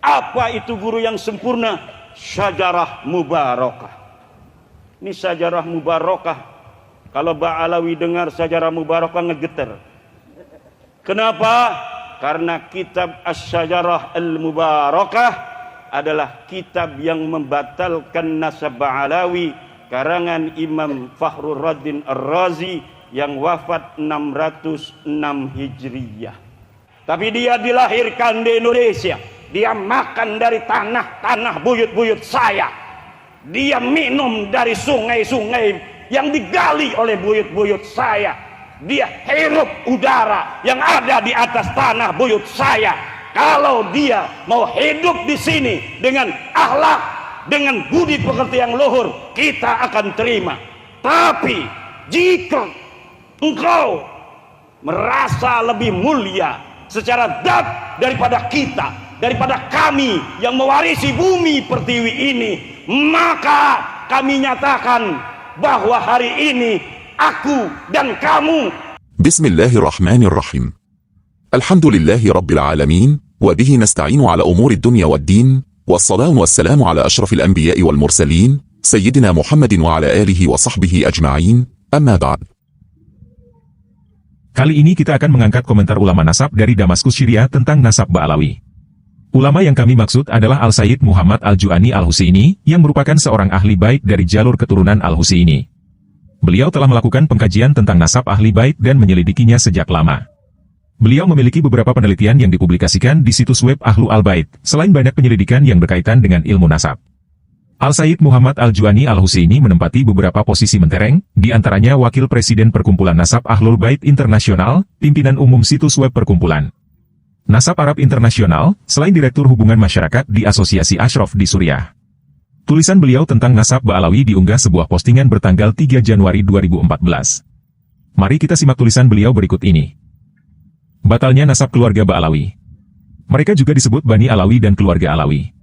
Apa itu guru yang sempurna? Syajarah mubarakah. Ini syajarah mubarakah. Kalau Ba'alawi dengar syajarah mubarakah ngegeter. Kenapa? Karena kitab Asy-Syajarah Al-Mubarakah adalah kitab yang membatalkan nasab Ba'alawi, karangan Imam Fakhrur Raddin Ar-Razi yang wafat 606 Hijriyah. Tapi dia dilahirkan di Indonesia. Dia makan dari tanah-tanah buyut-buyut saya. Dia minum dari sungai-sungai yang digali oleh buyut-buyut saya. Dia hirup udara yang ada di atas tanah buyut saya. Kalau dia mau hidup di sini dengan akhlak, dengan budi pekerti yang luhur, kita akan terima. Tapi jika engkau merasa lebih mulia secara zat daripada kita, daripada kami yang mewarisi bumi pertiwi ini, maka kami nyatakan bahwa hari ini aku dan kamu. Bismillahirrahmanirrahim. Alhamdulillahi rabbil alamin, wa bihi nasta'inu ala umuri dunya wad din, wassalatu wassalamu ala ashrafil anbiya'i wal mursalin, sayyidina Muhammadin wa ala alihi wa sahbihi ajma'in, amma ba'd. Kali ini kita akan mengangkat komentar ulama nasab dari Damaskus Syria tentang nasab Ba'alawi. Ulama yang kami maksud adalah Al-Sayyid Muhammad Al-Ju'ani Al-Husaini, yang merupakan seorang ahli bait dari jalur keturunan Al-Husaini. Beliau telah melakukan pengkajian tentang nasab ahli bait dan menyelidikinya sejak lama. Beliau memiliki beberapa penelitian yang dipublikasikan di situs web Ahlu Al-Bait, selain banyak penyelidikan yang berkaitan dengan ilmu nasab. Al-Sayyid Muhammad Al-Ju'ani Al-Husaini menempati beberapa posisi mentereng, di antaranya Wakil Presiden Perkumpulan Nasab Ahlul Bait Internasional, pimpinan umum situs web perkumpulan Nasab Arab Internasional, selain Direktur Hubungan Masyarakat di Asosiasi Ashraf di Suriah. Tulisan beliau tentang nasab Ba'alawi diunggah sebuah postingan bertanggal 3 Januari 2014. Mari kita simak tulisan beliau berikut ini. Batalnya nasab keluarga Ba'alawi. Mereka juga disebut Bani Alawi dan keluarga Alawi.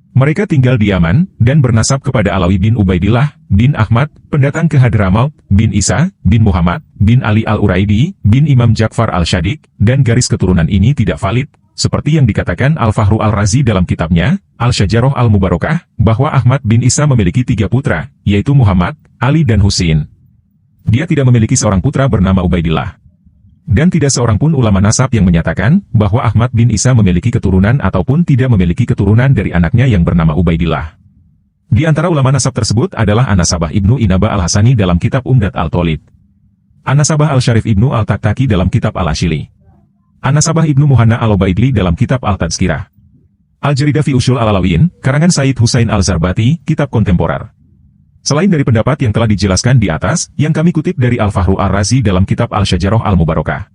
Mereka tinggal di Yaman, dan bernasab kepada Alawi bin Ubaidillah, bin Ahmad, pendatang ke Hadramaut, bin Isa, bin Muhammad, bin Ali Al-Uraidi, bin Imam Ja'far Al-Shadiq, dan garis keturunan ini tidak valid, seperti yang dikatakan Al-Fakhru Al-Razi dalam kitabnya, Al-Syajarah Al-Mubarakah, bahwa Ahmad bin Isa memiliki 3 putra, yaitu Muhammad, Ali dan Husain. Dia tidak memiliki seorang putra bernama Ubaidillah. Dan tidak seorang pun ulama nasab yang menyatakan bahwa Ahmad bin Isa memiliki keturunan ataupun tidak memiliki keturunan dari anaknya yang bernama Ubaidillah. Di antara ulama nasab tersebut adalah An-Nasabah Ibnu Inaba Al-Hasani dalam kitab Umdat Al-Tolid, An-Nasabah Al-Syarif Ibnu Al-Taktaki dalam kitab Al-Ashili, An-Nasabah Ibnu Muhanna Al-Ubaidli dalam kitab Al-Tadskirah, Al-Jaridah fi Ushul Al-Alawiyin, karangan Said Husain Al-Zarbati, kitab kontemporer. Selain dari pendapat yang telah dijelaskan di atas, yang kami kutip dari Al-Fakhru Ar-Razi dalam kitab Al-Syajarah Al-Mubarakah.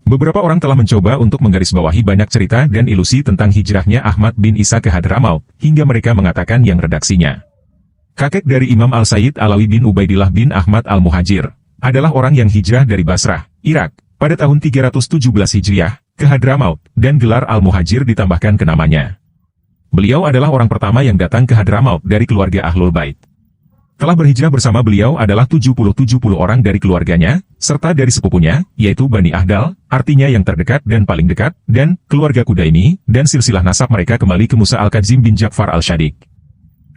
Beberapa orang telah mencoba untuk menggarisbawahi banyak cerita dan ilusi tentang hijrahnya Ahmad bin Isa ke Hadramaut, hingga mereka mengatakan yang redaksinya. Kakek dari Imam Al-Sayyid Alawi bin Ubaidillah bin Ahmad Al-Muhajir, adalah orang yang hijrah dari Basrah, Irak, pada tahun 317 Hijriah, ke Hadramaut, dan gelar Al-Muhajir ditambahkan ke namanya. Beliau adalah orang pertama yang datang ke Hadramaut dari keluarga Ahlul Bait. Telah berhijrah bersama beliau adalah 70 orang dari keluarganya, serta dari sepupunya, yaitu Bani Ahdal, artinya yang terdekat dan paling dekat, dan keluarga Kudaini, dan silsilah nasab mereka kembali ke Musa Al-Kadzim bin Ja'far Al-Shadiq.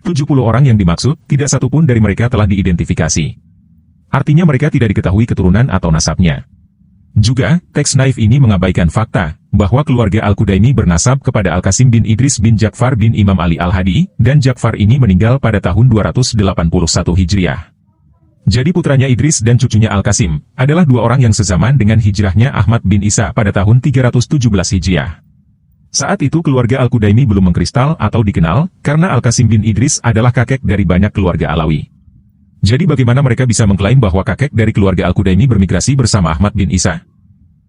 70 orang yang dimaksud, tidak satupun dari mereka telah diidentifikasi. Artinya mereka tidak diketahui keturunan atau nasabnya. Juga, teks naif ini mengabaikan fakta, bahwa keluarga Al-Kudaini bernasab kepada Al-Qasim bin Idris bin Ja'far bin Imam Ali Al-Hadi, dan Ja'far ini meninggal pada tahun 281 Hijriah. Jadi putranya Idris dan cucunya Al-Qasim, adalah 2 orang yang sezaman dengan hijrahnya Ahmad bin Isa pada tahun 317 Hijriah. Saat itu keluarga Al-Kudaini belum mengkristal atau dikenal, karena Al-Qasim bin Idris adalah kakek dari banyak keluarga Alawi. Jadi bagaimana mereka bisa mengklaim bahwa kakek dari keluarga Al-Kudaini bermigrasi bersama Ahmad bin Isa?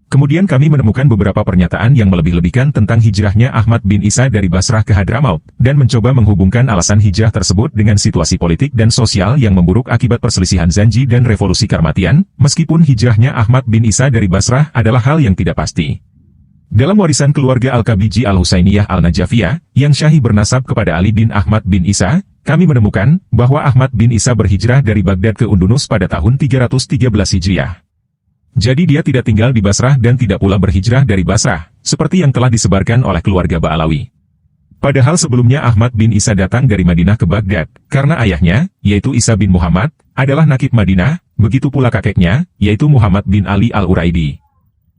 Kemudian kami menemukan beberapa pernyataan yang melebih-lebihkan tentang hijrahnya Ahmad bin Isa dari Basrah ke Hadramaut, dan mencoba menghubungkan alasan hijrah tersebut dengan situasi politik dan sosial yang memburuk akibat perselisihan Zanji dan revolusi Karmatian, meskipun hijrahnya Ahmad bin Isa dari Basrah adalah hal yang tidak pasti. Dalam warisan keluarga Al-Kabiji Al-Husainiyah Al-Najafiyah, yang syahih bernasab kepada Ali bin Ahmad bin Isa, kami menemukan bahwa Ahmad bin Isa berhijrah dari Baghdad ke Undunus pada tahun 313 Hijriah. Jadi dia tidak tinggal di Basrah dan tidak pula berhijrah dari Basrah, seperti yang telah disebarkan oleh keluarga Ba'alawi. Padahal sebelumnya Ahmad bin Isa datang dari Madinah ke Baghdad, karena ayahnya, yaitu Isa bin Muhammad, adalah nakib Madinah, begitu pula kakeknya, yaitu Muhammad bin Ali al-Uraidi.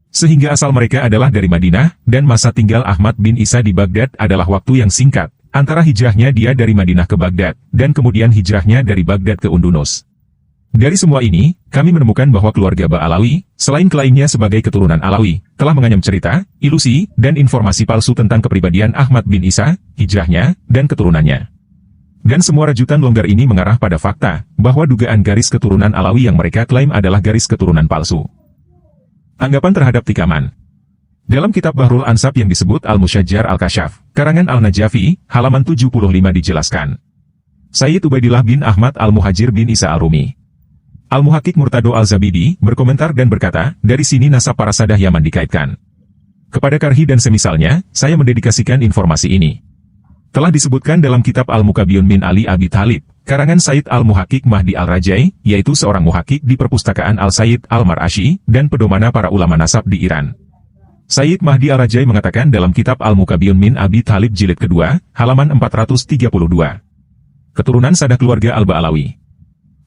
Sehingga asal mereka adalah dari Madinah, dan masa tinggal Ahmad bin Isa di Baghdad adalah waktu yang singkat, antara hijrahnya dia dari Madinah ke Baghdad, dan kemudian hijrahnya dari Baghdad ke Undunus. Dari semua ini, kami menemukan bahwa keluarga Ba'alawi, selain klaimnya sebagai keturunan Alawi, telah menganyam cerita, ilusi, dan informasi palsu tentang kepribadian Ahmad bin Isa, hijrahnya, dan keturunannya. Dan semua rajutan longgar ini mengarah pada fakta, bahwa dugaan garis keturunan Alawi yang mereka klaim adalah garis keturunan palsu. Anggapan terhadap tikaman. Dalam kitab Bahrul Ansab yang disebut Al-Musyajjar Al-Kashaf, karangan Al-Najafi, halaman 75 dijelaskan. Sayyid Ubaidillah bin Ahmad Al-Muhajir bin Isa Al-Rumi. Al-Muhakkik Murtado Al-Zabidi berkomentar dan berkata, dari sini nasab para sadah Yaman dikaitkan. Kepada Karhi dan semisalnya, saya mendedikasikan informasi ini. Telah disebutkan dalam kitab Al-Mukabiun min Ali Abi Talib, karangan Sayyid Al-Muhakkik Mahdi Al-Rajai, yaitu seorang muhakkik di perpustakaan Al-Sayyid Al-Mar'ashi, dan pedomana para ulama nasab di Iran. Sayyid Mahdi Al-Rajai mengatakan dalam kitab Al-Mukabiun min Abi Talib jilid kedua, halaman 432. Keturunan sadah keluarga Al-Ba'alawi.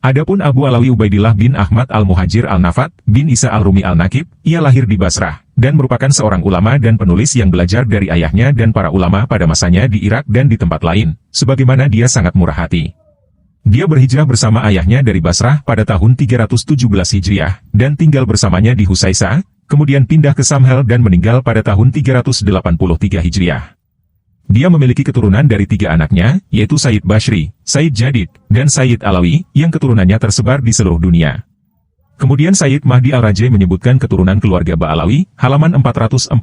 Adapun Abu Alawi Ubaidillah bin Ahmad Al-Muhajir Al-Nafat bin Isa Al-Rumi Al-Nakib, ia lahir di Basrah, dan merupakan seorang ulama dan penulis yang belajar dari ayahnya dan para ulama pada masanya di Irak dan di tempat lain, sebagaimana dia sangat murah hati. Dia berhijrah bersama ayahnya dari Basrah pada tahun 317 Hijriah, dan tinggal bersamanya di Husaisa, kemudian pindah ke Samhel dan meninggal pada tahun 383 Hijriah. Dia memiliki keturunan dari 3 anaknya, yaitu Sayyid Bashri, Sayyid Jadid, dan Sayyid Alawi, yang keturunannya tersebar di seluruh dunia. Kemudian Sayyid Mahdi Al-Rajai menyebutkan keturunan keluarga Ba'alawi, halaman 447.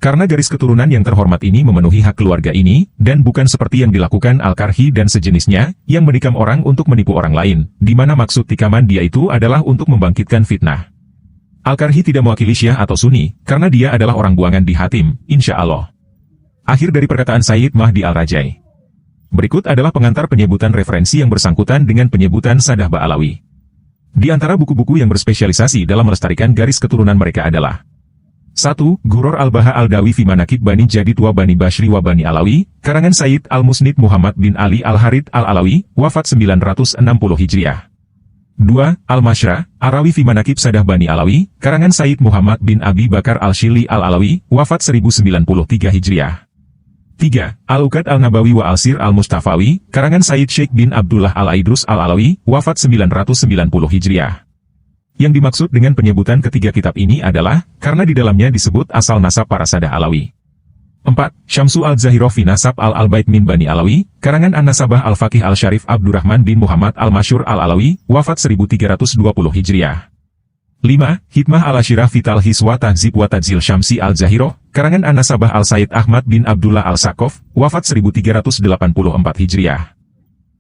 Karena garis keturunan yang terhormat ini memenuhi hak keluarga ini, dan bukan seperti yang dilakukan Al-Karhi dan sejenisnya, yang menikam orang untuk menipu orang lain, di mana maksud tikaman dia itu adalah untuk membangkitkan fitnah. Al-Karhi tidak mewakili Syiah atau Sunni, karena dia adalah orang buangan di Hatim, insya Allah. Akhir dari perkataan Sayyid Mahdi Al-Rajai. Berikut adalah pengantar penyebutan referensi yang bersangkutan dengan penyebutan sadah Ba'alawi. Di antara buku-buku yang berspesialisasi dalam melestarikan garis keturunan mereka adalah 1. Ghuror Al-Baha Al-Dawi fi Manaqib Bani Jadid wa Bani Bashri wa Bani Alawi, karangan Sayyid Al-Musnid Muhammad bin Ali Al-Harid Al-Alawi, wafat 960 Hijriah. 2. Al-Mashra, Arawi fi Manaqib Sadah Bani Alawi, karangan Sayyid Muhammad bin Abi Bakar Al-Shili Al-Alawi, wafat 1093 Hijriah. 3. Al-Uqad Al-Nabawi wa Al-Sir Al-Mustafawi, karangan Sayyid Sheikh bin Abdullah Al-Aidrus Al-Alawi, wafat 990 Hijriah. Yang dimaksud dengan penyebutan ketiga kitab ini adalah, karena di dalamnya disebut asal nasab para sadah Alawi. 4. Syamsu Al-Zahirah fi Nasab Al-Albait min Bani Alawi, karangan An-Nasabah Al-Faqih Al-Syarif Abdurrahman bin Muhammad Al-Masyur Al-Alawi, wafat 1320 Hijriah. 5. Hikmah Al-Ashirah fi Talhis wa Tahzib wa Tadzil Syamsi Al-Zahirah, karangan An-Nasabah Al-Said Ahmad bin Abdullah Al-Sakof, wafat 1384 Hijriah.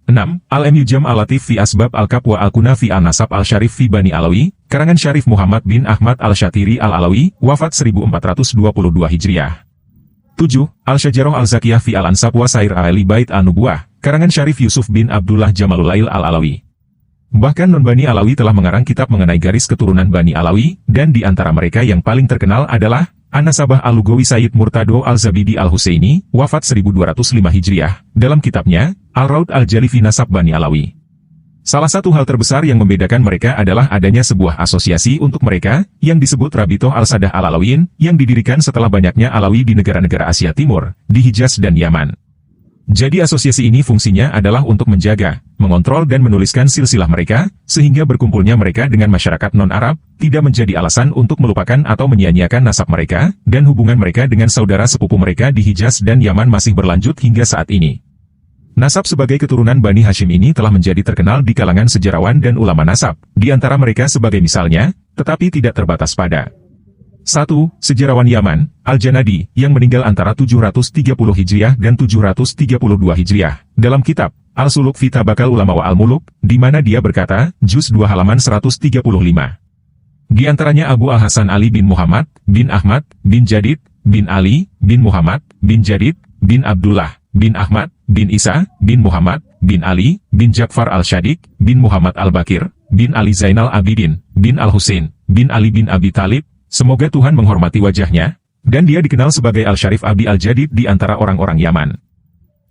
6. Al-Mujam Al-Latif fi Asbab Al-Kab wa Al-Kuna fi Al-Nasab Al-Syarif fi Bani Alawi, karangan Syarif Muhammad bin Ahmad Al-Syatiri Al-Alawi, wafat 1422 Hijriah. 7. Al-Syajarah Al-Zakiyah fi Al-Ansab wa Sair Al-Ali Bait An-Nubuwah, karangan Syarif Yusuf bin Abdullah Jamalulail Al-Alawi. Bahkan non-Bani Alawi telah mengarang kitab mengenai garis keturunan Bani Alawi, dan di antara mereka yang paling terkenal adalah An-Nasabah Al-Lugawi Sayyid Murtado Al-Zabidi Al-Husaini, wafat 1205 Hijriah, dalam kitabnya, Al-Raud Al-Jali fi Nasab Bani Alawi. Salah satu hal terbesar yang membedakan mereka adalah adanya sebuah asosiasi untuk mereka, yang disebut Rabitoh Al-Sadah Al-Alawiyin, yang didirikan setelah banyaknya Alawi di negara-negara Asia Timur, di Hijaz dan Yaman. Jadi asosiasi ini fungsinya adalah untuk menjaga, mengontrol dan menuliskan silsilah mereka, sehingga berkumpulnya mereka dengan masyarakat non-Arab, tidak menjadi alasan untuk melupakan atau menyia-nyiakan nasab mereka, dan hubungan mereka dengan saudara sepupu mereka di Hijaz dan Yaman masih berlanjut hingga saat ini. Nasab sebagai keturunan Bani Hashim ini telah menjadi terkenal di kalangan sejarawan dan ulama nasab, di antara mereka sebagai misalnya, tetapi tidak terbatas pada 1. Sejarawan Yaman, Al-Janadi, yang meninggal antara 730 Hijriah dan 732 Hijriah, dalam kitab Al-Suluk fi Tabakal Ulama wa Al-Muluk, di mana dia berkata, juz 2 halaman 135. Di antaranya Abu Al-Hasan Ali bin Muhammad, bin Ahmad, bin Jadid, bin Ali, bin Muhammad, bin Jadid, bin Abdullah, bin Ahmad, bin Isa, bin Muhammad, bin Ali, bin Ja'far Al-Shadiq, bin Muhammad Al-Bakir, bin Ali Zainal Abidin, bin Al-Husain, bin Ali bin Abi Talib. Semoga Tuhan menghormati wajahnya, Dan dia dikenal sebagai Al-Syarif Abi Al-Jadid di antara orang-orang Yaman.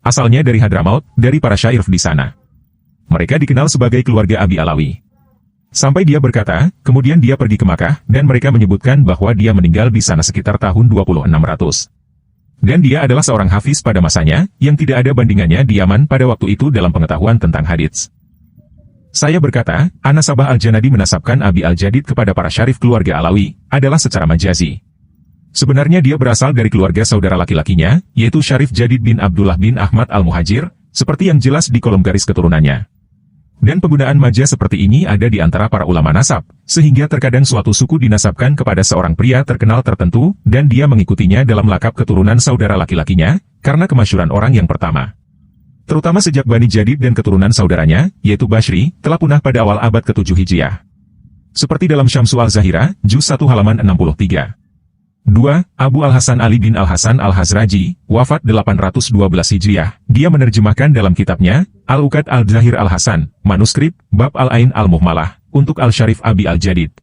Asalnya dari Hadramaut, dari para syair di sana. Mereka dikenal sebagai keluarga Abi Alawi. Sampai dia berkata, kemudian dia pergi ke Makkah, dan mereka menyebutkan bahwa dia meninggal di sana sekitar tahun 2600. Dan dia adalah seorang hafiz pada masanya, yang tidak ada bandingannya di Yaman pada waktu itu dalam pengetahuan tentang hadits. Saya berkata, An-Nasabah Al-Janadi menasabkan Abi Al-Jadid kepada para syarif keluarga Alawi, adalah secara majazi. Sebenarnya dia berasal dari keluarga saudara laki-lakinya, yaitu Syarif Jadid bin Abdullah bin Ahmad Al-Muhajir, seperti yang jelas di kolom garis keturunannya. Dan penggunaan majaz seperti ini ada di antara para ulama nasab, sehingga terkadang suatu suku dinasabkan kepada seorang pria terkenal tertentu, dan dia mengikutinya dalam lakap keturunan saudara laki-lakinya, karena kemasyhuran orang yang pertama. Terutama sejak Bani Jadid dan keturunan saudaranya, yaitu Bashri, telah punah pada awal abad ke-7 Hijriah. Seperti dalam Syamsu Al-Zahira, Juz 1 halaman 63. 2. Abu Al-Hasan Ali bin Al-Hasan Al-Hazraji, wafat 812 Hijriah. Dia menerjemahkan dalam kitabnya, Al-Uqad Al-Zahir Al-Hasan, manuskrip, Bab Al-Ain Al-Muhmalah, untuk Al-Syarif Abi Al-Jadid.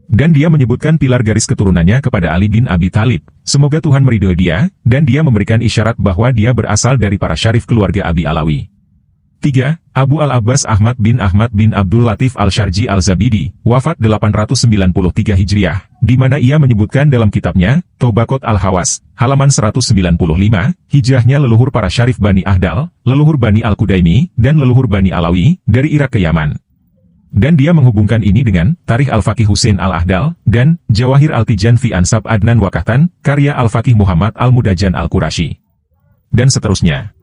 Dan dia menyebutkan pilar garis keturunannya kepada Ali bin Abi Thalib. Semoga Tuhan meridhoi dia, dan dia memberikan isyarat bahwa dia berasal dari para syarif keluarga Abi Alawi. 3. Abu Al-Abbas Ahmad bin Abdul Latif Al-Syarji Al-Zabidi, wafat 893 Hijriah, di mana ia menyebutkan dalam kitabnya, Tobakot Al-Hawas, halaman 195, hijrahnya leluhur para syarif Bani Ahdal, leluhur Bani Al-Kudaimi, dan leluhur Bani Alawi, dari Irak ke Yaman. Dan dia menghubungkan ini dengan Tarikh Al-Faqih Husain Al-Ahdal, dan Jawahir Al-Tijan fi Ansab Adnan Wakahtan, karya Al-Faqih Muhammad Al-Mudajan Al-Qurashi. Dan seterusnya.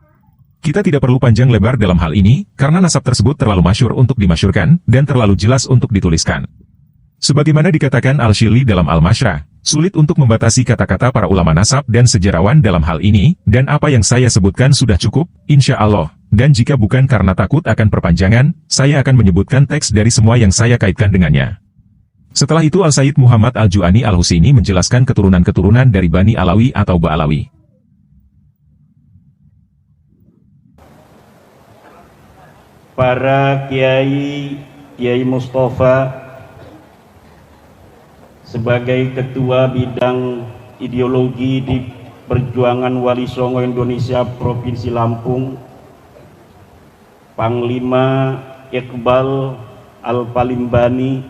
Kita tidak perlu panjang lebar dalam hal ini, karena nasab tersebut terlalu masyhur untuk dimasyhurkan, dan terlalu jelas untuk dituliskan. Sebagaimana dikatakan Al-Shili dalam Al-Masyrah, sulit untuk membatasi kata-kata para ulama nasab dan sejarawan dalam hal ini, dan apa yang saya sebutkan sudah cukup, insya Allah. Dan jika bukan karena takut akan perpanjangan, saya akan menyebutkan teks dari semua yang saya kaitkan dengannya. Setelah itu Al-Sayyid Muhammad Al-Ju'ani Al-Husaini menjelaskan keturunan-keturunan dari Bani Alawi atau Ba'alawi. Para Kiai Mustafa sebagai Ketua Bidang Ideologi di Perjuangan Wali Songo Indonesia Provinsi Lampung, Panglima Iqbal Al-Palimbani,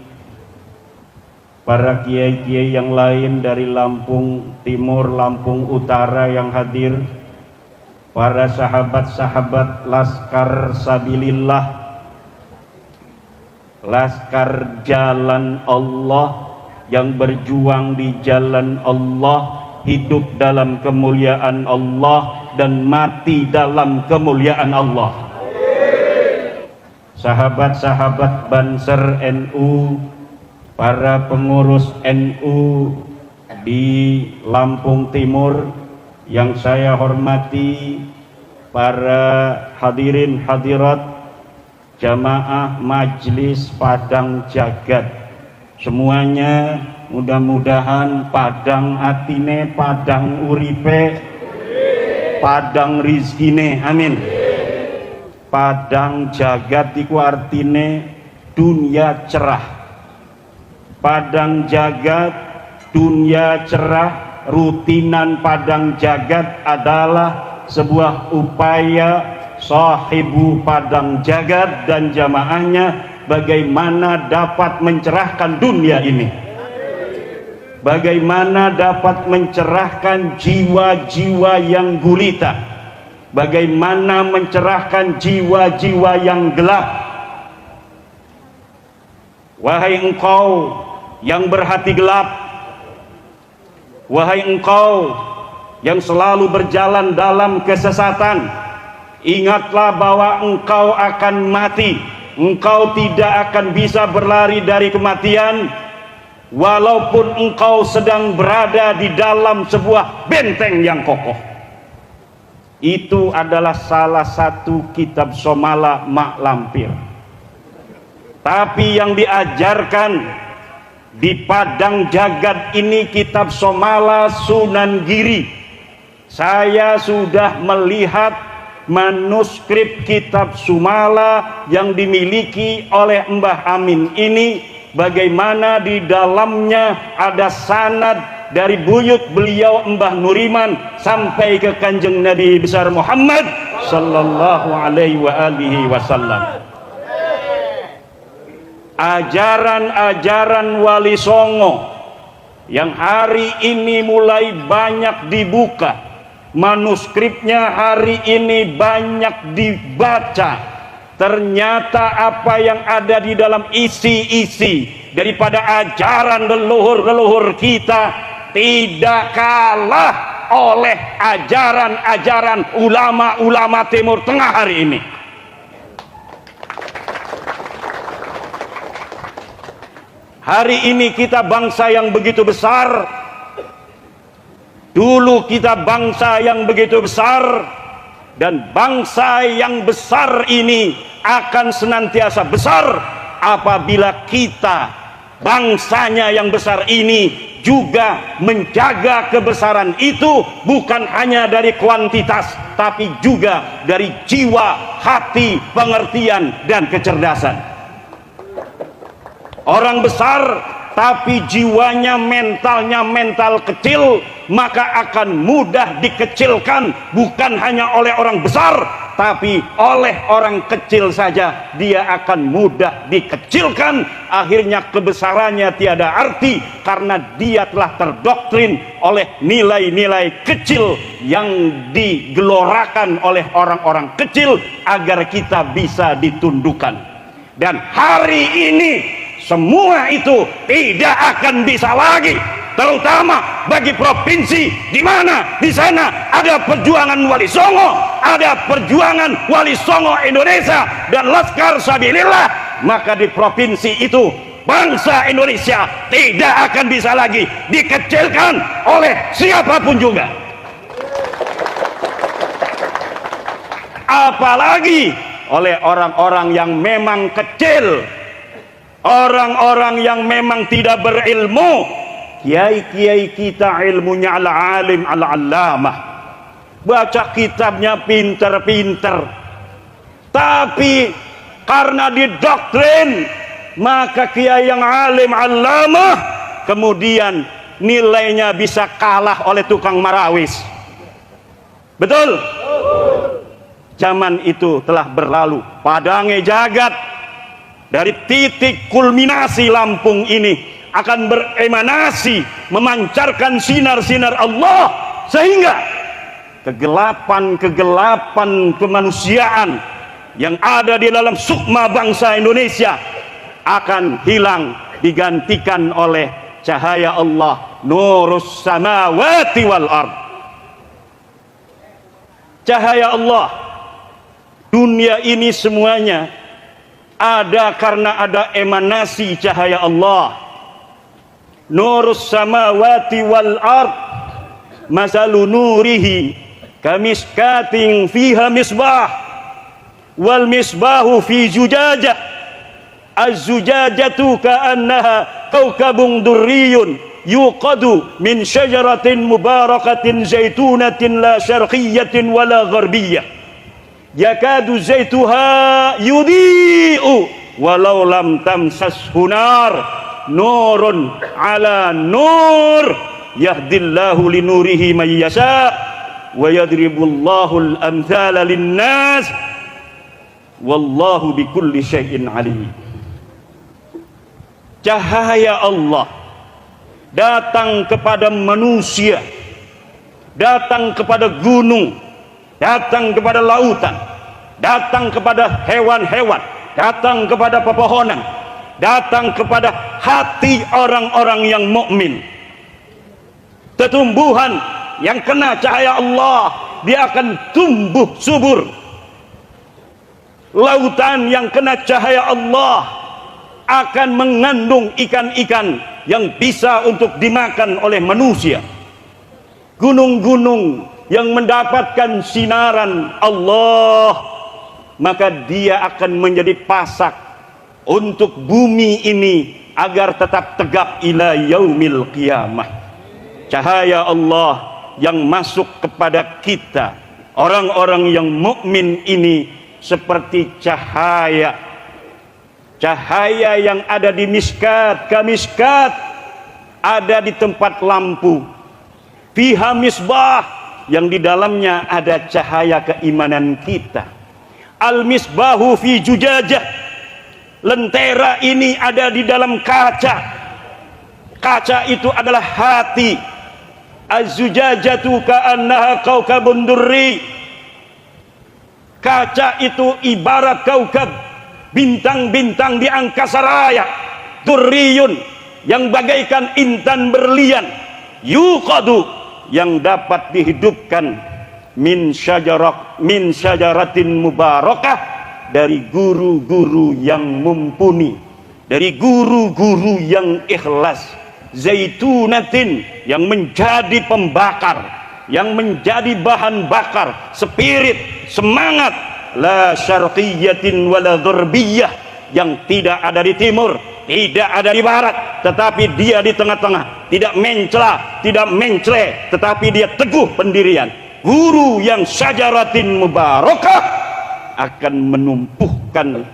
para kiai-kiai yang lain dari Lampung Timur, Lampung Utara yang hadir, para sahabat-sahabat Laskar Sabilillah, Laskar Jalan Allah yang berjuang di jalan Allah, hidup dalam kemuliaan Allah dan mati dalam kemuliaan Allah. Sahabat-sahabat Banser NU, para pengurus NU di Lampung Timur yang saya hormati, para hadirin hadirat jamaah Majelis Padang Jagat, semuanya mudah-mudahan padang atine, padang uripe, padang rizkine, amin. Padang jagat iku artine dunia cerah. Padang jagat, dunia cerah, rutinan padang jagat adalah sebuah upaya sahibu padang jagat dan jamaahnya bagaimana dapat mencerahkan dunia ini, bagaimana dapat mencerahkan jiwa-jiwa yang gulita, bagaimana mencerahkan jiwa-jiwa yang gelap. Wahai engkau yang berhati gelap, wahai engkau yang selalu berjalan dalam kesesatan, ingatlah bahwa engkau akan mati. Engkau tidak akan bisa berlari dari kematian walaupun engkau sedang berada di dalam sebuah benteng yang kokoh. Itu adalah salah satu kitab Somala Mak Lampir. Tapi yang diajarkan di Padang Jagat ini kitab Somala Sunan Giri. Saya sudah melihat manuskrip kitab Sumala yang dimiliki oleh Mbah Amin ini, bagaimana di dalamnya ada sanad dari buyut beliau Mbah Nuriman sampai ke Kanjeng Nabi besar Muhammad sallallahu alaihi wa alihi wasallam. Ajaran-ajaran Wali Songo yang hari ini mulai banyak dibuka, manuskripnya hari ini banyak dibaca. Ternyata apa yang ada di dalam isi-isi daripada ajaran leluhur-leluhur kita tidak kalah oleh ajaran-ajaran ulama-ulama Timur Tengah hari ini. Hari ini kita bangsa yang begitu besar. Dulu kita bangsa yang begitu besar, dan bangsa yang besar ini akan senantiasa besar apabila kita, bangsanya yang besar ini, juga menjaga kebesaran itu bukan hanya dari kuantitas, tapi juga dari jiwa, hati, pengertian, dan kecerdasan. Orang besar tapi jiwanya, mentalnya mental kecil, maka akan mudah dikecilkan, bukan hanya oleh orang besar, tapi oleh orang kecil saja dia akan mudah dikecilkan. Akhirnya kebesarannya tiada arti karena dia telah terdoktrin oleh nilai-nilai kecil yang digelorakan oleh orang-orang kecil agar kita bisa ditundukkan. Dan hari ini semua itu tidak akan bisa lagi, terutama bagi provinsi di mana di sana ada perjuangan Wali Songo, ada perjuangan Wali Songo Indonesia dan Laskar Sabilillah. Maka di provinsi itu bangsa Indonesia tidak akan bisa lagi dikecilkan oleh siapapun juga, apalagi oleh orang-orang yang memang kecil, orang-orang yang memang tidak berilmu. Kiai-kiai kita ilmunya ala-alim ala-allamah, baca kitabnya pinter-pinter, tapi karena didoktrin, maka kiai yang alim allamah kemudian nilainya bisa kalah oleh tukang marawis. Betul? Zaman itu telah berlalu. Padange jagat, dari titik kulminasi Lampung ini akan beremanasi, memancarkan sinar-sinar Allah, sehingga kegelapan-kegelapan kemanusiaan yang ada di dalam sukma bangsa Indonesia akan hilang, digantikan oleh cahaya Allah, nurus samawati wal ard. Cahaya Allah. Dunia ini semuanya ada karena ada emanasi cahaya Allah. Nurus samawati wal ard masalu nurihi kamiskatin fiha misbah wal misbahu fi zujajah az-zujajatu ka'annaha kawkabun durriyun yuqadu min syajaratin mubarakatin zaitunatin la syarqiyatin wala gharbiyah yakadu zaituha yudhi'u walau lam tamsashu nar nurun ala nur yahdillahu linurihi man yasha wa yadribullahu al-amthala linnas wallahu bikulli syai'in alim. Cahaya Allah datang kepada manusia, datang kepada gunung, datang kepada lautan, datang kepada hewan-hewan, datang kepada pepohonan, datang kepada hati orang-orang yang mukmin. Tumbuhan yang kena cahaya Allah, dia akan tumbuh subur. Lautan yang kena cahaya Allah akan mengandung ikan-ikan yang bisa untuk dimakan oleh manusia. Gunung-gunung yang mendapatkan sinaran Allah, maka dia akan menjadi pasak untuk bumi ini agar tetap tegap ila yaumil qiyamah. Cahaya Allah yang masuk kepada kita, orang-orang yang mukmin ini, seperti cahaya yang ada di miskat, kamiskat ada di tempat lampu. Fiha misbah, yang di dalamnya ada cahaya keimanan kita. Al misbahu fi jujajah, lentera ini ada di dalam kaca. Kaca itu adalah hati. Az-zujajatu ka'annaha kaukabun durri. Kaca itu ibarat kaukab, bintang-bintang di angkasa raya. Durriyun, yang bagaikan intan berlian. Yuqadu, yang dapat dihidupkan min syajaratin mubarakah, dari guru-guru yang mumpuni, dari guru-guru yang ikhlas. Zaitunatin, yang menjadi pembakar, yang menjadi bahan bakar, spirit, semangat. La syarqiyatin wala gharbiyah, yang tidak ada di timur, tidak ada di barat, tetapi dia di tengah-tengah, tidak mencela, tidak mencre, tetapi dia teguh pendirian. Guru yang syajaratin mubarakah akan menumpuhkan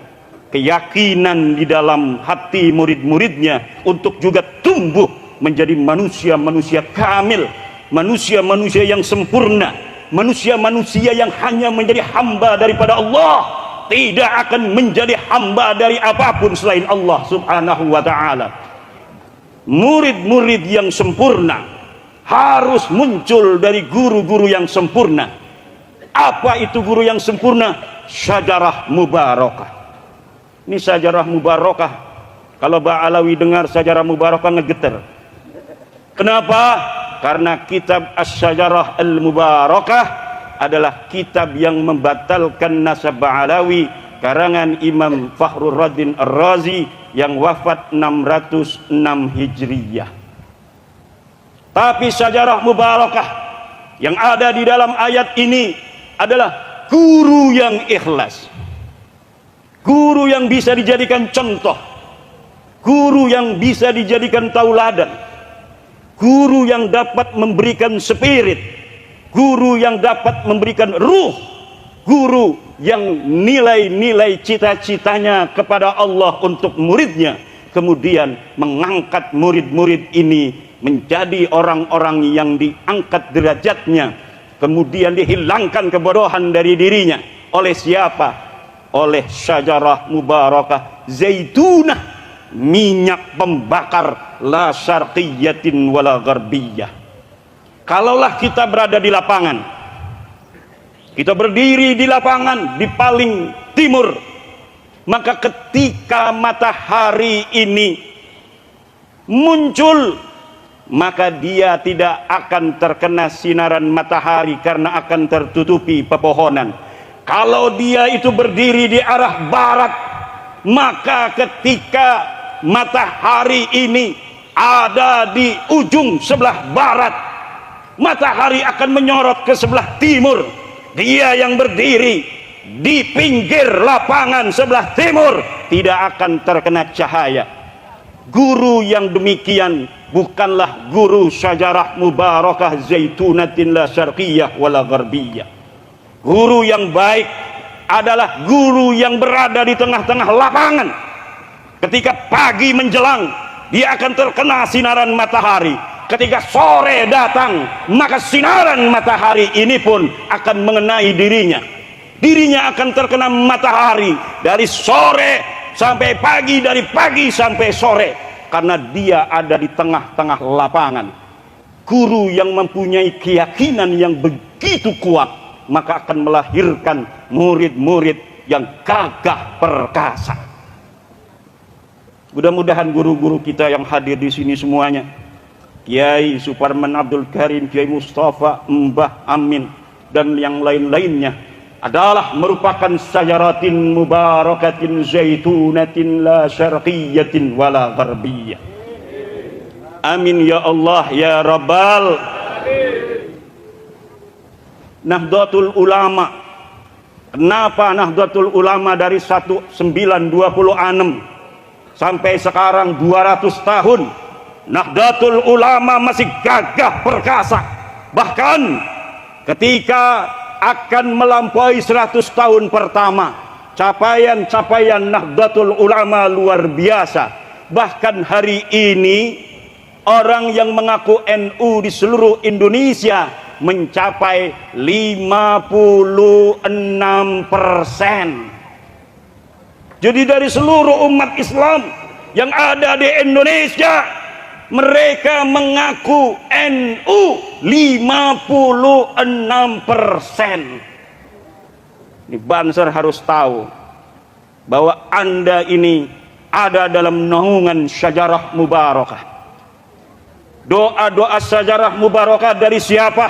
keyakinan di dalam hati murid-muridnya untuk juga tumbuh menjadi manusia-manusia kamil, manusia-manusia yang sempurna, manusia-manusia yang hanya menjadi hamba daripada Allah, tidak akan menjadi hamba dari apapun selain Allah subhanahu wa ta'ala. Murid-murid yang sempurna harus muncul dari guru-guru yang sempurna. Apa itu guru yang sempurna? Syajarah mubarakah. Ini syajarah mubarakah. Kalau Ba'alawi dengar syajarah mubarakah ngegeter. Kenapa? Karena kitab Asy-Syajarah Al-Mubarakah adalah kitab yang membatalkan nasab Ba'alawi, karangan Imam Fakhrur Raddin Ar-Razi yang wafat 606 Hijriyah. Tapi syajarah mubarakah yang ada di dalam ayat ini adalah guru yang ikhlas, guru yang bisa dijadikan contoh, guru yang bisa dijadikan tauladan, guru yang dapat memberikan spirit, guru yang dapat memberikan ruh, guru yang nilai-nilai cita-citanya kepada Allah untuk muridnya, kemudian mengangkat murid-murid ini menjadi orang-orang yang diangkat derajatnya, kemudian dihilangkan kebodohan dari dirinya. Oleh siapa? Oleh syajarah mubarakah zaitunah, minyak pembakar, la syarqiyatin wala gharbiyah. Kalaulah kita berada di lapangan, kita berdiri di lapangan di paling timur, maka ketika matahari ini muncul, maka dia tidak akan terkena sinaran matahari karena akan tertutupi pepohonan. Kalau dia itu berdiri di arah barat, maka ketika matahari ini ada di ujung sebelah barat, matahari akan menyorot ke sebelah timur. Dia yang berdiri di pinggir lapangan sebelah timur tidak akan terkena cahaya. Guru yang demikian bukanlah guru syajarah mubarakah zaitunatin la syarqiyah wala gharbiyah. Guru yang baik adalah guru yang berada di tengah-tengah lapangan. Ketika pagi menjelang, dia akan terkena sinaran matahari. Ketika sore datang, maka sinaran matahari ini pun akan mengenai dirinya. Dirinya akan terkena matahari dari sore sampai pagi, dari pagi sampai sore, karena dia ada di tengah-tengah lapangan. Guru yang mempunyai keyakinan yang begitu kuat, maka akan melahirkan murid-murid yang gagah perkasa. Mudah-mudahan guru-guru kita yang hadir di sini semuanya, Kiai Suparman Abdul Karim, Kiai Mustafa, Mbah Amin, dan yang lain-lainnya, adalah merupakan syajaratin mubarakatin zaitunatin la syarqiyatin wala gharbiyah. Amin ya Allah ya Rabbal. Nahdlatul Ulama, kenapa Nahdlatul Ulama dari 1926 sampai sekarang 200 tahun Nahdlatul Ulama masih gagah perkasa, bahkan ketika akan melampaui 100 tahun pertama, capaian-capaian Nahdlatul Ulama luar biasa. Bahkan hari ini orang yang mengaku NU di seluruh Indonesia mencapai 56%. Jadi dari seluruh umat Islam yang ada di Indonesia, mereka mengaku NU 56%. Ini Banser harus tahu bahwa Anda ini ada dalam naungan syajarah mubarakah. Doa-doa syajarah mubarakah dari siapa?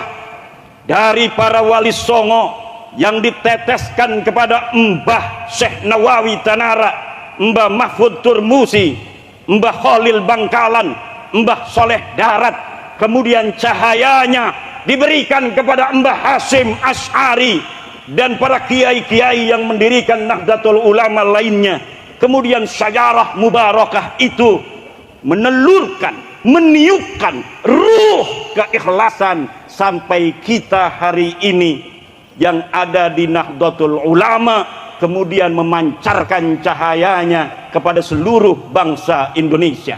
Dari para wali songo yang diteteskan kepada Mbah Syekh Nawawi Tanara, Mbah Mahfud Turmusi, Mbah Khalil Bangkalan, Mbah Soleh Darat, kemudian cahayanya diberikan kepada Mbah Hasyim Asy'ari dan para kiai-kiai yang mendirikan Nahdlatul Ulama lainnya. Kemudian syajarah mubarakah itu menelurkan, meniupkan ruh keikhlasan sampai kita hari ini yang ada di Nahdlatul Ulama, kemudian memancarkan cahayanya kepada seluruh bangsa Indonesia.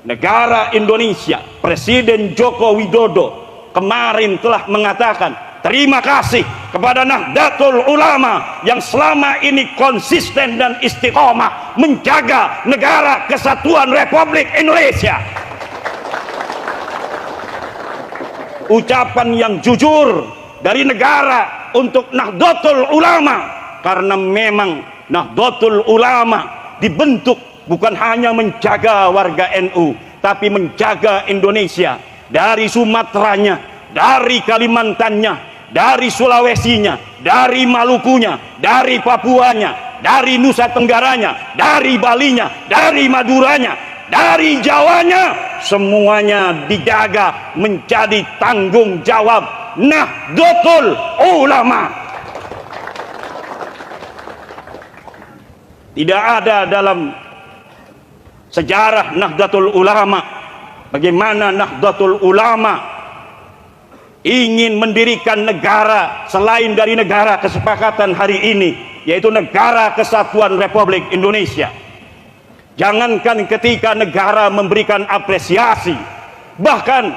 Negara Indonesia, Presiden Joko Widodo kemarin telah mengatakan terima kasih kepada Nahdlatul Ulama yang selama ini konsisten dan istiqomah menjaga negara kesatuan Republik Indonesia. Ucapan yang jujur dari negara untuk Nahdlatul Ulama, karena memang Nahdlatul Ulama dibentuk bukan hanya menjaga warga NU, tapi menjaga Indonesia dari Sumateranya, dari Kalimantannya, dari Sulawesinya, dari Malukunya, dari Papuanya, dari Nusa Tenggaranya, dari Balinya, dari Maduranya, dari Jawanya, semuanya dijaga menjadi tanggung jawab Nahdlatul Ulama. Tidak ada dalam sejarah Nahdlatul Ulama bagaimana Nahdlatul Ulama ingin mendirikan negara selain dari negara kesepakatan hari ini, yaitu Negara Kesatuan Republik Indonesia. Jangankan ketika negara memberikan apresiasi, bahkan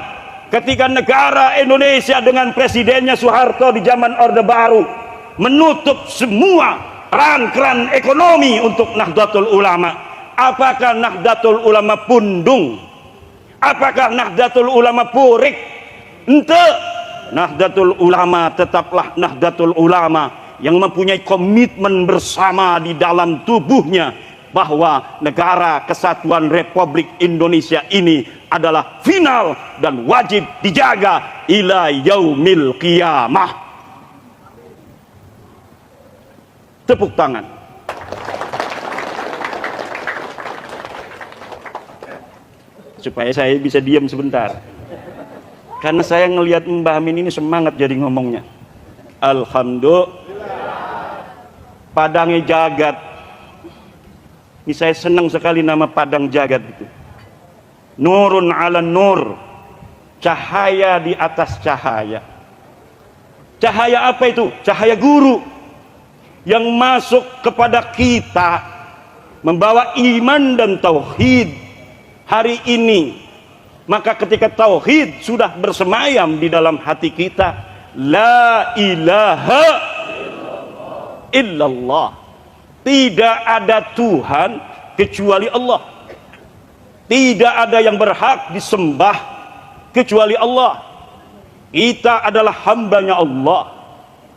ketika negara Indonesia dengan presidennya Soeharto di zaman Orde Baru menutup semua keran-keran ekonomi untuk Nahdlatul Ulama, apakah Nahdlatul Ulama pundung? Apakah Nahdlatul Ulama purik? Ente, Nahdlatul Ulama tetaplah Nahdlatul Ulama yang mempunyai komitmen bersama di dalam tubuhnya bahwa Negara Kesatuan Republik Indonesia ini adalah final dan wajib dijaga ila yaumil qiyamah. Tepuk tangan. Supaya saya bisa diam sebentar, karena saya ngelihat Mbah Amin ini semangat jadi ngomongnya. Alhamdulillah, Padangnya Jagat. Ini saya senang sekali nama Padang Jagat itu. Nurun ala nur, cahaya di atas cahaya. Cahaya apa itu? Cahaya guru yang masuk kepada kita, membawa iman dan tauhid hari ini. Maka ketika tauhid sudah bersemayam di dalam hati kita, la ilaha illallah, tidak ada Tuhan kecuali Allah, tidak ada yang berhak disembah kecuali Allah. Kita adalah hambanya Allah,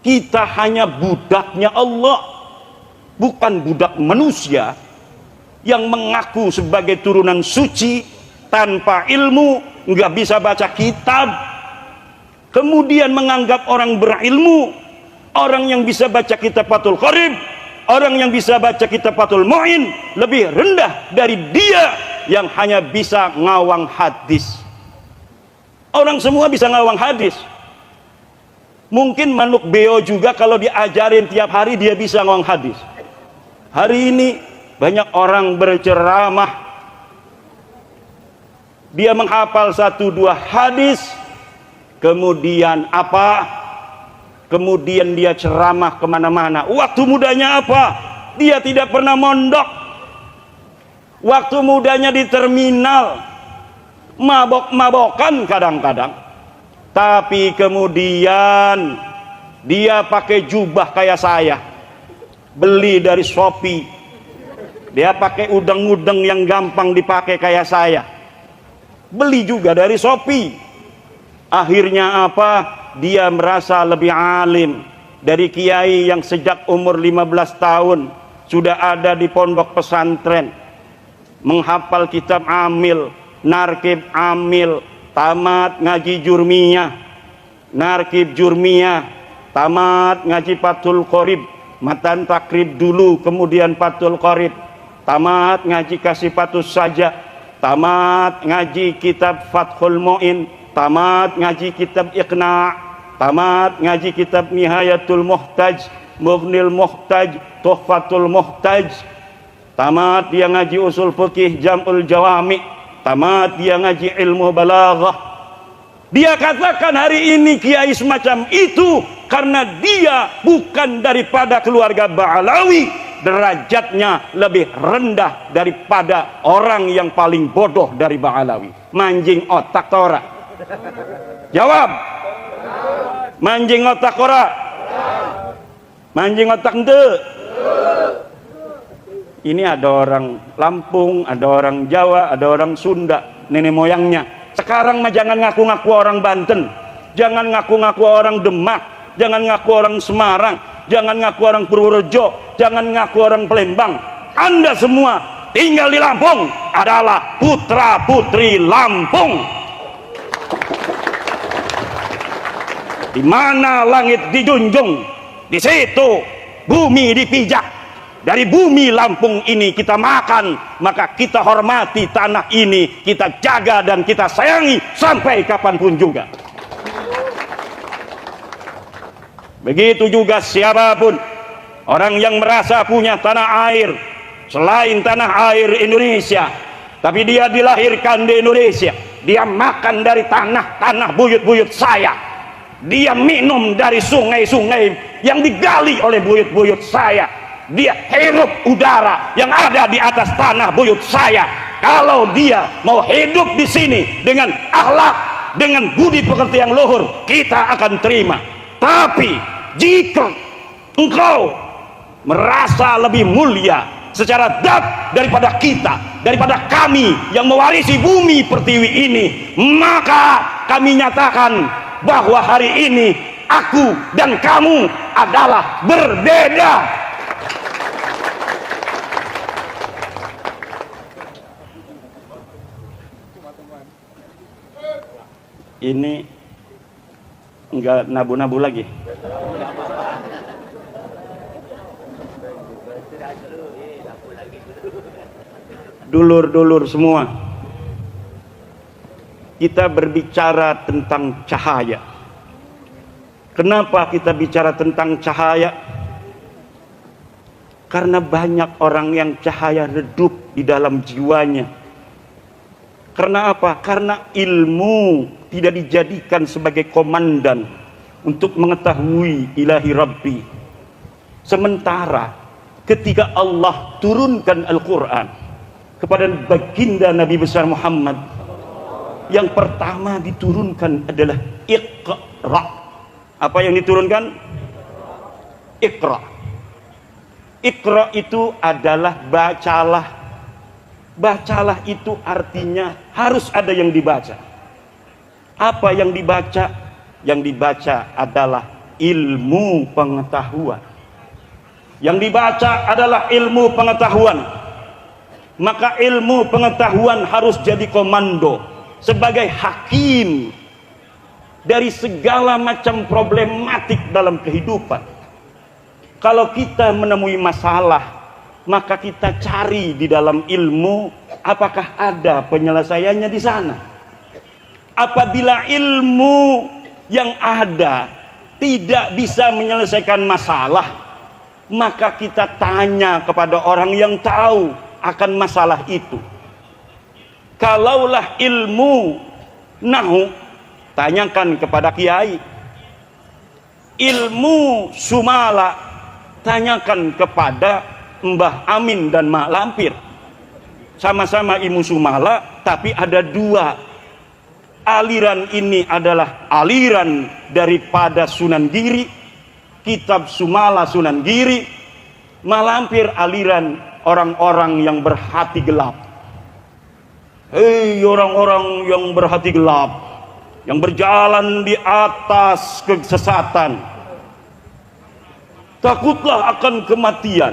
kita hanya budaknya Allah, bukan budak manusia yang mengaku sebagai turunan suci tanpa ilmu, nggak bisa baca kitab, kemudian menganggap orang berilmu, orang yang bisa baca kitab Fathul Qorib, orang yang bisa baca kitab Fathul Mu'in lebih rendah dari dia yang hanya bisa ngawang hadis. Orang semua bisa ngawang hadis. Mungkin manuk beo juga kalau diajarin tiap hari dia bisa ngawang hadis. Hari ini banyak orang berceramah, dia menghafal 1-2 hadis, kemudian apa? Kemudian dia ceramah kemana-mana. Waktu mudanya apa? Dia tidak pernah mondok. Waktu mudanya di terminal. mabok-mabokan kadang-kadang. Tapi kemudian dia pakai jubah kayak saya, beli dari Shopee. Dia pakai udeng-udeng yang gampang dipakai kayak saya, beli juga dari Shopee. Akhirnya apa? Dia merasa lebih alim dari kiai yang sejak umur 15 tahun sudah ada di pondok pesantren, menghafal kitab Amil, Narkib Amil, tamat ngaji Jurmiyah, Narkib Jurmiyah, tamat ngaji Fathul Qorib, matan takrib dulu kemudian Fathul Qorib, tamat ngaji Kasifatus Saja, tamat ngaji kitab Fathul Mu'in, tamat ngaji kitab Iqna', tamat ngaji kitab Nihayatul Muhtaj, Mughnil Muhtaj, Tuhfatul Muhtaj, tamat dia ngaji usul fikih Jam'ul Jawami, tamat dia ngaji ilmu balaghah. Dia katakan hari ini kiai semacam itu karena dia bukan daripada keluarga Ba'alawi, derajatnya lebih rendah daripada orang yang paling bodoh dari Ba'alawi. Manjing otak tora. Jawab. Manjing otak ora. Manjing otak ente. Ini ada orang Lampung, ada orang Jawa, ada orang Sunda, nenek moyangnya. Sekarang mah jangan ngaku-ngaku orang Banten, jangan ngaku-ngaku orang Demak, jangan ngaku orang Semarang, jangan ngaku orang Purworejo, jangan ngaku orang Palembang. Anda semua tinggal di Lampung adalah putra-putri Lampung. Di mana langit dijunjung, di situ bumi dipijak. Dari bumi Lampung ini kita makan, maka kita hormati tanah ini, kita jaga dan kita sayangi sampai kapanpun juga. Begitu juga siapapun orang yang merasa punya tanah air selain tanah air Indonesia, tapi dia dilahirkan di Indonesia, dia makan dari tanah buyut-buyut saya, dia minum dari sungai-sungai yang digali oleh buyut-buyut saya, dia hirup udara yang ada di atas tanah buyut saya. Kalau dia mau hidup di sini dengan akhlak, dengan budi pekerti yang luhur, kita akan terima. Tapi jika engkau merasa lebih mulia secara dat daripada kita, daripada kami yang mewarisi bumi pertiwi ini, maka kami nyatakan bahwa hari ini aku dan kamu adalah berbeda. Ini enggak nabu-nabu lagi. Dulur-dulur semua, kita berbicara tentang cahaya. Kenapa kita bicara tentang cahaya? Karena banyak orang yang cahaya redup di dalam jiwanya. Karena apa? Karena ilmu tidak dijadikan sebagai komandan untuk mengetahui ilahi Rabbi. Sementara ketika Allah turunkan Al-Quran kepada baginda Nabi besar Muhammad, yang pertama diturunkan adalah Iqra. Apa yang diturunkan? Iqra. Iqra itu adalah bacalah. Bacalah itu artinya harus ada yang dibaca. Apa yang dibaca? Yang dibaca adalah ilmu pengetahuan. Yang dibaca adalah ilmu pengetahuan. Maka ilmu pengetahuan harus jadi komando sebagai hakim dari segala macam problematik dalam kehidupan. Kalau kita menemui masalah, maka kita cari di dalam ilmu apakah ada penyelesaiannya di sana. Apabila ilmu yang ada tidak bisa menyelesaikan masalah, maka kita tanya kepada orang yang tahu akan masalah itu. Kalaulah ilmu nahu, tanyakan kepada kiai. Ilmu sumala, tanyakan kepada Mbah Amin dan Mak Lampir. Sama-sama ilmu sumala, tapi ada dua aliran ini adalah aliran daripada Sunan Giri, kitab Sumala Sunan Giri, malampir aliran orang-orang yang berhati gelap. Hei orang-orang yang berhati gelap, yang berjalan di atas kesesatan, takutlah akan kematian,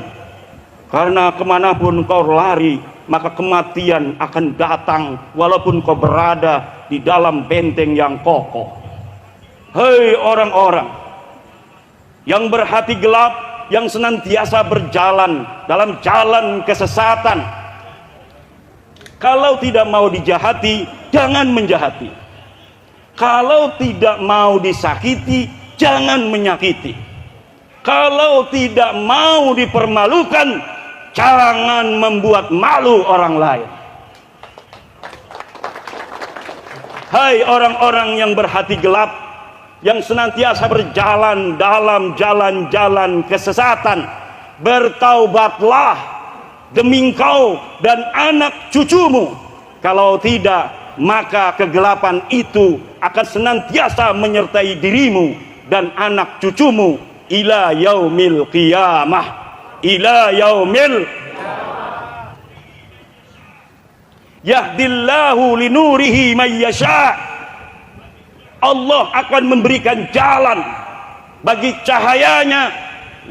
karena kemanapun kau lari, maka kematian akan datang walaupun kau berada di dalam benteng yang kokoh. Hei orang-orang yang berhati gelap, yang senantiasa berjalan dalam jalan kesesatan, kalau tidak mau dijahati, jangan menjahati. Kalau tidak mau disakiti, jangan menyakiti. Kalau tidak mau dipermalukan, jangan membuat malu orang lain. Hai orang-orang yang berhati gelap, yang senantiasa berjalan dalam jalan-jalan kesesatan, bertaubatlah demi engkau dan anak cucumu. Kalau tidak, maka kegelapan itu akan senantiasa menyertai dirimu dan anak cucumu ila yaumil qiyamah, ila yaumil yahdillahu linurihi may yasha. Allah akan memberikan jalan bagi cahayanya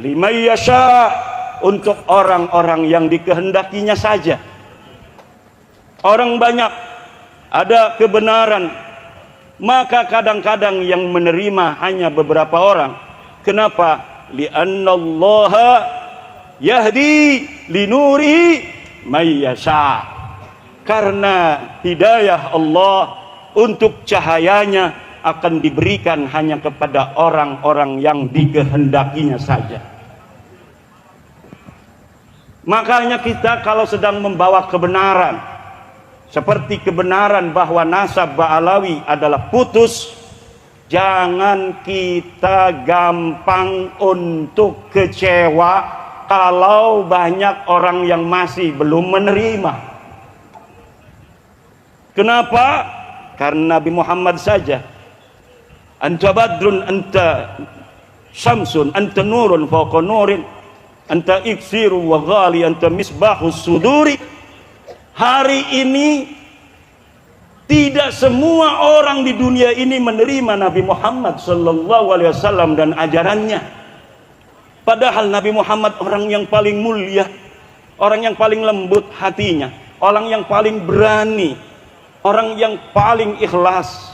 liman yasha, untuk orang-orang yang dikehendakinya saja. Orang banyak ada kebenaran, maka kadang-kadang yang menerima hanya beberapa orang. Kenapa? Li'annallaha yahdi linurihi may yasha. Karena hidayah Allah untuk cahayanya akan diberikan hanya kepada orang-orang yang dikehendakinya saja. Makanya kita kalau sedang membawa kebenaran, seperti kebenaran bahwa nasab Ba'alawi adalah putus, jangan kita gampang untuk kecewa kalau banyak orang yang masih belum menerima. Kenapa? Karena Nabi Muhammad saja, anta badrun, anta syamsun, anta nurun fawqa nurin, anta iksiru wa ghali, anta misbahus suduri. Hari ini tidak semua orang di dunia ini menerima Nabi Muhammad sallallahu alaihi wasallam dan ajarannya. Padahal Nabi Muhammad orang yang paling mulia, orang yang paling lembut hatinya, orang yang paling berani, orang yang paling ikhlas.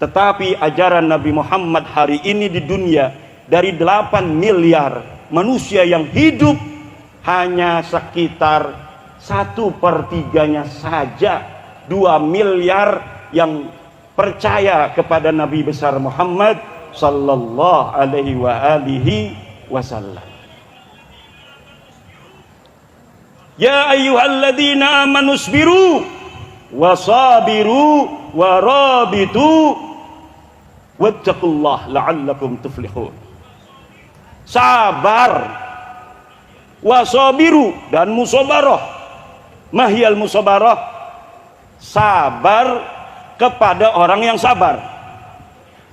Tetapi ajaran Nabi Muhammad hari ini di dunia, dari 8 miliar manusia yang hidup, hanya sekitar 1/3-nya saja, 2 miliar yang percaya kepada Nabi besar Muhammad sallallahu alaihi wasallam. Ya ayyuhalladzina amanu isbiru wasabiru warabitu wattaqullah la'allakum tuflihun. Sabar, wasabiru, dan musabarah. Mahyal musabarah? Sabar kepada orang yang sabar.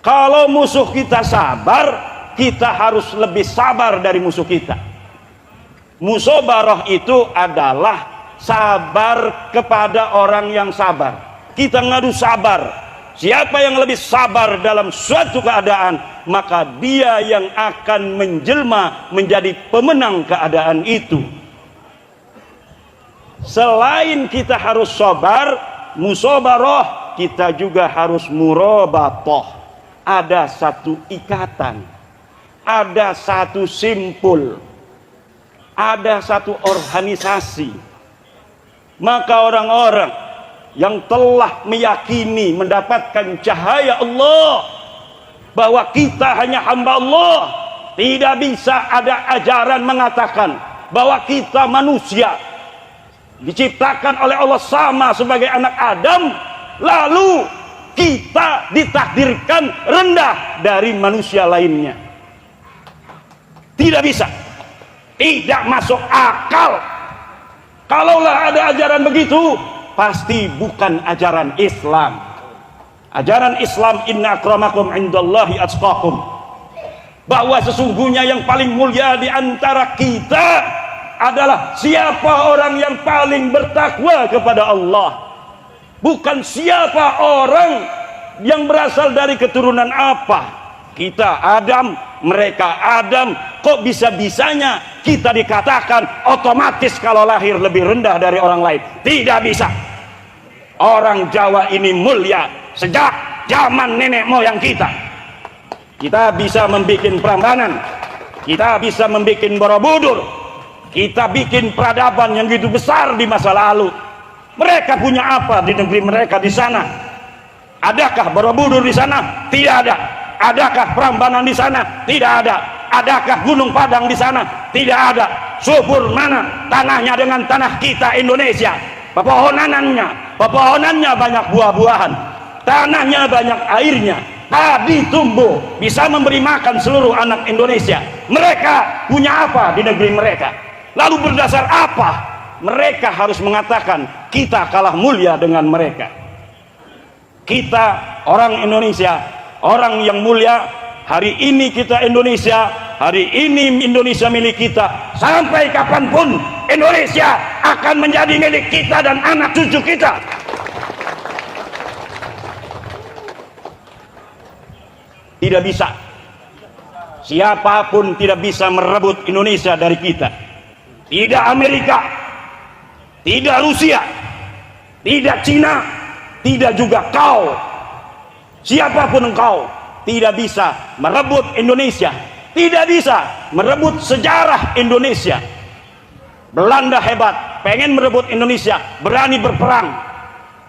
Kalau musuh kita sabar, kita harus lebih sabar dari musuh kita. Musabarah itu adalah sabar kepada orang yang sabar. Kita ngadu sabar. Siapa yang lebih sabar dalam suatu keadaan, maka dia yang akan menjelma menjadi pemenang keadaan itu. Selain kita harus sabar, musabarah, kita juga harus murabatoh. Ada satu ikatan, ada satu simpul, ada satu organisasi. Maka orang-orang yang telah meyakini mendapatkan cahaya Allah, bahwa kita hanya hamba Allah, tidak bisa ada ajaran mengatakan bahwa kita manusia diciptakan oleh Allah sama sebagai anak Adam, lalu kita ditakdirkan rendah dari manusia lainnya. Tidak bisa, tidak masuk akal. Kalaulah ada ajaran begitu, pasti bukan ajaran Islam. Ajaran Islam, inna akramakum indallahi atqakum, bahwa sesungguhnya yang paling mulia di antara kita adalah siapa orang yang paling bertakwa kepada Allah, bukan siapa orang yang berasal dari keturunan apa. Kita Adam, mereka Adam, kok bisa-bisanya kita dikatakan otomatis kalau lahir lebih rendah dari orang lain? Tidak bisa. Orang Jawa ini mulia sejak zaman nenek moyang kita. Kita bisa membuat Prambanan, kita bisa membuat Borobudur, kita bikin peradaban yang gitu besar di masa lalu. Mereka punya apa di negeri mereka di sana? Adakah Borobudur di sana? Tidak ada. Adakah Prambanan di sana? Tidak ada. Adakah Gunung Padang di sana? Tidak ada. Subur mana tanahnya dengan tanah kita Indonesia? Pepohonannya banyak buah-buahan, tanahnya banyak airnya, padi tumbuh, bisa memberi makan seluruh anak Indonesia. Mereka punya apa di negeri mereka? Lalu berdasar apa mereka harus mengatakan kita kalah mulia dengan mereka? Kita orang Indonesia, orang yang mulia. Hari ini kita Indonesia, hari ini Indonesia milik kita. Sampai kapanpun Indonesia akan menjadi milik kita dan anak cucu kita. Tidak bisa, siapapun tidak bisa merebut Indonesia dari kita. Tidak Amerika, tidak Rusia, tidak Cina, tidak juga kau. Siapapun engkau tidak bisa merebut Indonesia, tidak bisa merebut sejarah Indonesia. Belanda hebat, pengen merebut Indonesia, berani berperang.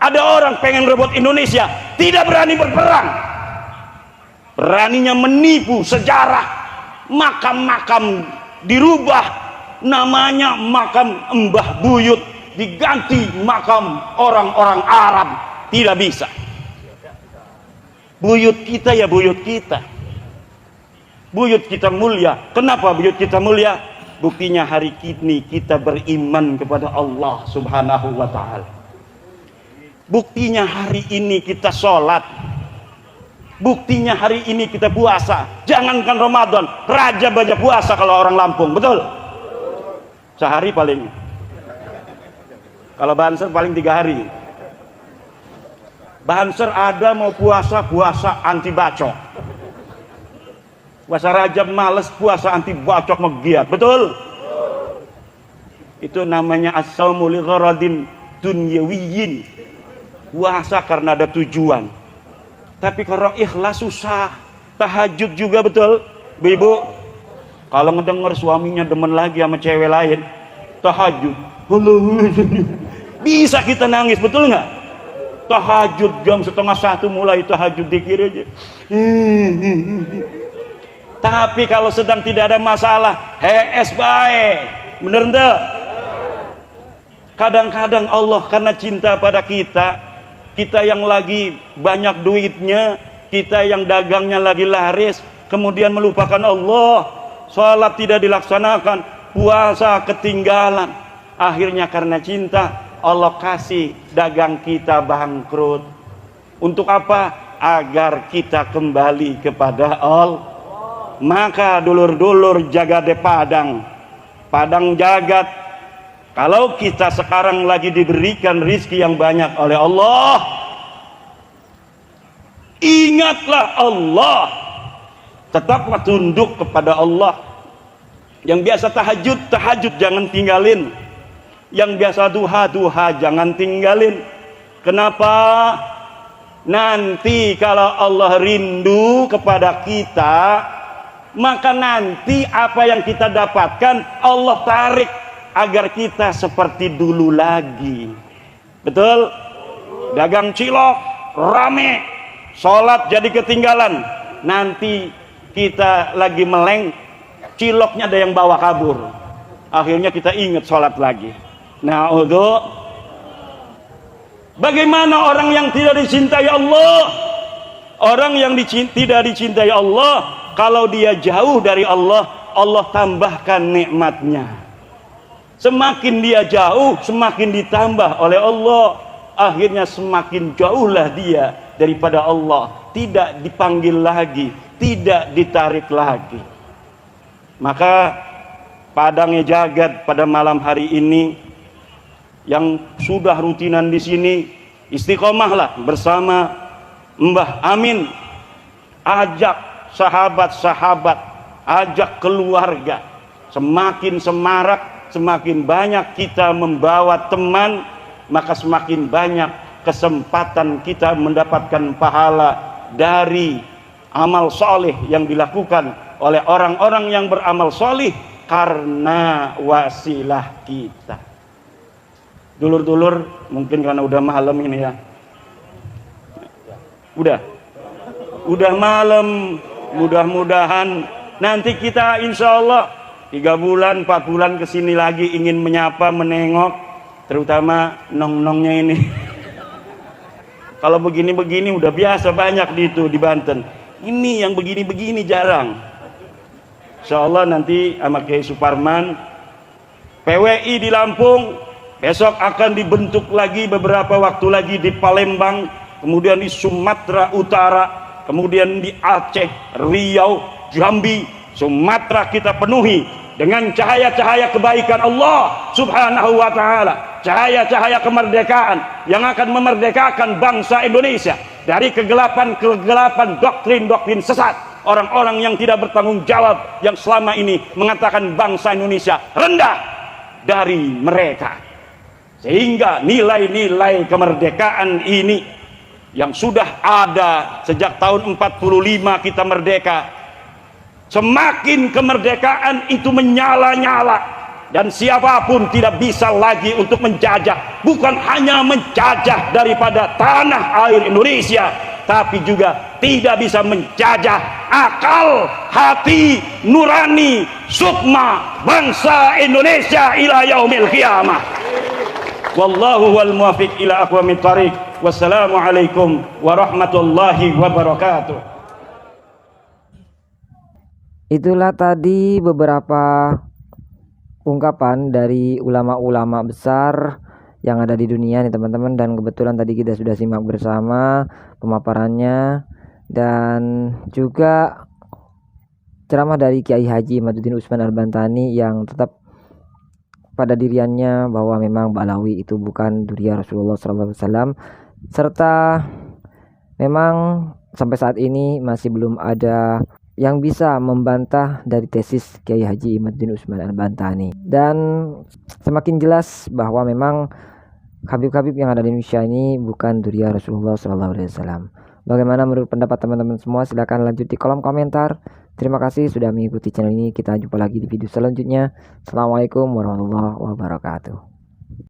Ada orang pengen merebut Indonesia, tidak berani berperang, beraninya menipu sejarah. Makam-makam dirubah, namanya makam Mbah Buyut diganti makam orang-orang Arab. Tidak bisa. Buyut kita ya buyut kita. Buyut kita mulia. Kenapa buyut kita mulia? Buktinya hari ini kita beriman kepada Allah Subhanahu wa ta'ala. Buktinya hari ini kita sholat. Buktinya hari ini kita puasa. Jangankan Ramadan, Raja baca puasa kalau orang Lampung, betul? Sehari paling. Kalau Banser paling 3 hari. Banser ada mau puasa anti bacok. Puasa Rajab males, puasa anti bacok megiat, betul? Itu namanya as-saumu li gharadin dunyawiyyin. Puasa karena ada tujuan. Tapi kalau ikhlas susah. Tahajud juga, betul? Ibu, kalau ngedenger suaminya demen lagi sama cewek lain, tahajud, bisa kita nangis, betul nggak? Tahajud jam 12:30 mulai tahajud dikir aja. Tapi kalau sedang tidak ada masalah, es baik, bener enggak? Kadang-kadang Allah karena cinta pada kita, kita yang lagi banyak duitnya, kita yang dagangnya lagi laris, kemudian melupakan Allah, sholat tidak dilaksanakan, puasa ketinggalan. Akhirnya karena cinta, Allah kasih dagang kita bangkrut. Untuk apa? Agar kita kembali kepada Allah. Maka dulur-dulur jaga de Padang jagat. Kalau kita sekarang lagi diberikan rizki yang banyak oleh Allah, ingatlah Allah. Tetaplah tunduk kepada Allah. Yang biasa tahajud jangan tinggalin. Yang biasa duha jangan tinggalin. Kenapa? Nanti kalau Allah rindu kepada kita, maka nanti apa yang kita dapatkan Allah tarik agar kita seperti dulu lagi. Betul? Dagang cilok rame, sholat jadi ketinggalan. Nanti kita lagi meleng, ciloknya ada yang bawa kabur. Akhirnya kita ingat sholat lagi. Nah, bagaimana orang yang tidak dicintai Allah? Orang yang tidak dicintai Allah, kalau dia jauh dari Allah, Allah tambahkan nikmatnya. Semakin dia jauh, semakin ditambah oleh Allah. Akhirnya semakin jauhlah dia daripada Allah, tidak dipanggil lagi, tidak ditarik lagi. Maka padangnya jagat pada malam hari ini, yang sudah rutinan di sini, istiqomahlah bersama Mbah Amin, ajak sahabat-sahabat, ajak keluarga. Semakin semarak, semakin banyak kita membawa teman, maka semakin banyak kesempatan kita mendapatkan pahala dari amal soleh yang dilakukan oleh orang-orang yang beramal soleh karena wasilah kita. Dulur-dulur, mungkin karena udah malam ini ya. Udah malam, mudah-mudahan nanti kita insya Allah 3 bulan, 4 bulan kesini lagi ingin menyapa, menengok, terutama nong-nongnya ini. Kalau begini-begini udah biasa banyak di Banten. Ini yang begini-begini jarang. Insya Allah nanti sama Kiai Suparman, PWI di Lampung, besok akan dibentuk lagi beberapa waktu lagi di Palembang, kemudian di Sumatera Utara, kemudian di Aceh, Riau, Jambi, Sumatera kita penuhi dengan cahaya-cahaya kebaikan Allah Subhanahu wa ta'ala, cahaya-cahaya kemerdekaan yang akan memerdekakan bangsa Indonesia dari kegelapan-kegelapan doktrin-doktrin sesat orang-orang yang tidak bertanggung jawab, yang selama ini mengatakan bangsa Indonesia rendah dari mereka. Sehingga nilai-nilai kemerdekaan ini yang sudah ada sejak tahun 45 kita merdeka, semakin kemerdekaan itu menyala-nyala, dan siapapun tidak bisa lagi untuk menjajah, bukan hanya menjajah daripada tanah air Indonesia, tapi juga tidak bisa menjajah akal, hati, nurani, sukma bangsa Indonesia ila yaumil qiyamah. Wallahu wal muwaffiq ila aqwamit thariq. Wassalamualaikum warahmatullahi wabarakatuh. Itulah tadi beberapa ungkapan dari ulama-ulama besar yang ada di dunia nih teman-teman, dan kebetulan tadi kita sudah simak bersama pemaparannya dan juga ceramah dari Kiai Haji Imaduddin Usman Al-Bantani yang tetap pada diriannya bahwa memang Ba'alawi itu bukan dzurriyyah Rasulullah SAW, serta memang sampai saat ini masih belum ada yang bisa membantah dari tesis Kiai Haji Imaduddin Usman Al-Bantani. Dan semakin jelas bahwa memang Habib-habib yang ada di Indonesia ini bukan dzurriyyah Rasulullah SAW. Bagaimana menurut pendapat teman-teman semua? Silahkan lanjut di kolom komentar. Terima kasih sudah mengikuti channel ini. Kita jumpa lagi di video selanjutnya. Assalamualaikum warahmatullahi wabarakatuh.